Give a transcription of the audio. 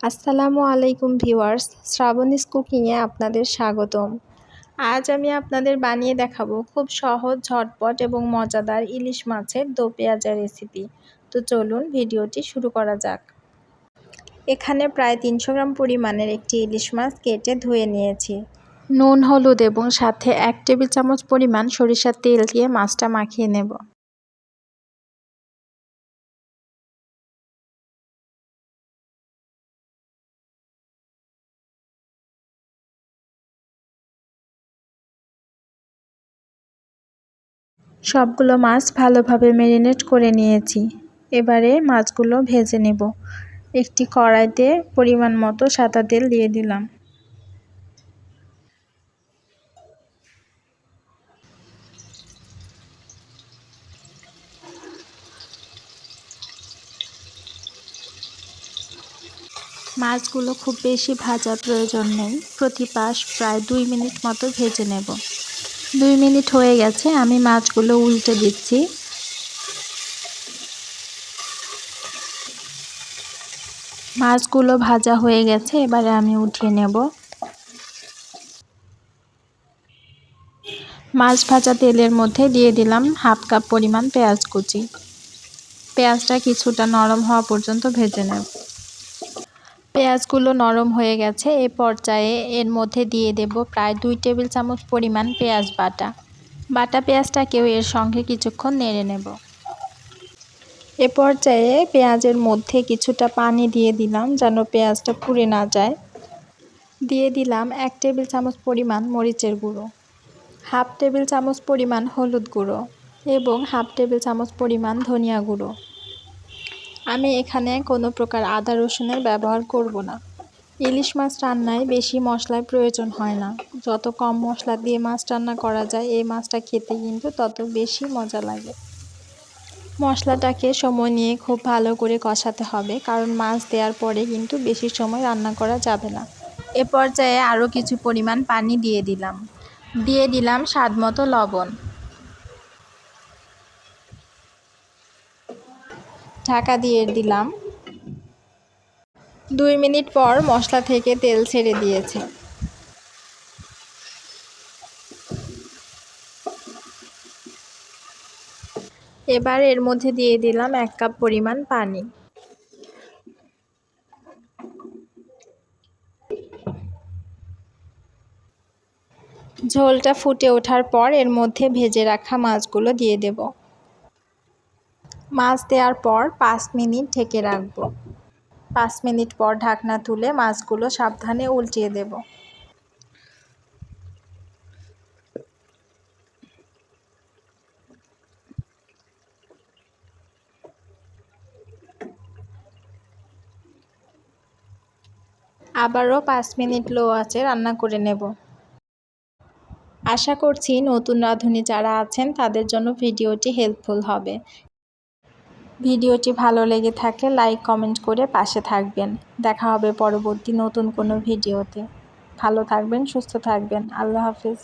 আসসালামু আলাইকুম ভিউয়ার্স, শ্রাবণীস কুকিংয়ে আপনাদের স্বাগতম। আজ আমি আপনাদের বানিয়ে দেখাবো খুব সহজ, ঝটপট এবং মজাদার ইলিশ মাছের দো পেঁয়াজা রেসিপি। তো চলুন ভিডিওটি শুরু করা যাক। এখানে প্রায় 300 গ্রাম পরিমাণের একটি ইলিশ মাছ কেটে ধুয়ে নিয়েছি। নুন, হলুদ এবং সাথে 1 টেবিল চামচ পরিমাণ সরিষার তেল দিয়ে মাছটা মাখিয়ে নেব। সবগুলো মাছ ভালোভাবে ম্যারিনেট করে নিয়েছি। এবারে মাছগুলো ভেজে নেব। একটি কড়াইতে পরিমাণ মতো সাদা তেল দিয়ে দিলাম। মাছগুলো খুব বেশি ভাজার প্রয়োজন নেই, প্রতি পাশ প্রায় 2 মিনিট মতো ভেজে নেব। 2 মিনিট হয়ে গেছে, আমি মাছগুলো উল্টে দিচ্ছি। মাছগুলো ভাজা হয়ে গেছে, এবারে আমি উঠিয়ে নেব। মাছ ভাজা তেলের মধ্যে দিয়ে দিলাম 1/2 কাপ পরিমাণ পেঁয়াজ কুচি। পেঁয়াজটা কিছুটা নরম হওয়া পর্যন্ত ভেজে নেব। পেঁয়াজগুলো নরম হয়ে গেছে, এ পর্যায়ে এর মধ্যে দিয়ে দেব প্রায় 2 টেবিল চামচ পরিমাণ পেঁয়াজ বাটা। বাটা পেঁয়াজটাকেও এর সঙ্গে কিছুক্ষণ নেড়ে নেব। এ পর্যায়ে পেঁয়াজের মধ্যে কিছুটা পানি দিয়ে দিলাম যেন পেঁয়াজটা পুড়ে না যায়। দিয়ে দিলাম 1 টেবিল চামচ পরিমাণ মরিচের গুঁড়ো, 1/2 টেবিল চামচ পরিমাণ হলুদ গুঁড়ো এবং 1/2 টেবিল চামচ পরিমাণ ধনিয়া গুঁড়ো। আমি এখানে কোনো প্রকার আদা রসুনের ব্যবহার করব না। ইলিশ মাছ রান্নায় বেশি মশলার প্রয়োজন হয় না। যত কম মশলা দিয়ে মাছ রান্না করা যায়, এই মাছটা খেতে কিন্তু তত বেশি মজা লাগে। মশলাটাকে সময় নিয়ে খুব ভালো করে কষাতে হবে, কারণ মাছ দেওয়ার পরে কিন্তু বেশি সময় রান্না করা যাবে না। এ পর্যায়ে আরও কিছু পরিমাণ পানি দিয়ে দিলাম স্বাদ মতো লবণ। ঢাকা দিয়ে দিলাম। 2 মিনিট পর মশলা থেকে তেল ছেড়ে দিয়েছে। এবার এর মধ্যে দিয়ে দিলাম 1 কাপ পরিমাণ পানি। ঝোলটা ফুটে ওঠার পর এর মধ্যে ভেজে রাখা মাছগুলো দিয়ে দেব। মাছ দেওয়ার পর 5 মিনিট ঢেকে রাখব। 5 মিনিট পর ঢাকনা তুলে মাছগুলো সাবধানে উল্টিয়ে দেব। আবারও 5 মিনিট লো আঁচে রান্না করে নেব। আশা করছি নতুন রাঁধুনি যারা আছেন তাদের জন্য ভিডিওটি হেল্পফুল হবে। ভিডিওটি ভালো লেগে থাকলে লাইক কমেন্ট করে পাশে থাকবেন। দেখা হবে পরবর্তী নতুন কোনো ভিডিওতে। ভালো থাকবেন, সুস্থ থাকবেন। আল্লাহ হাফেজ।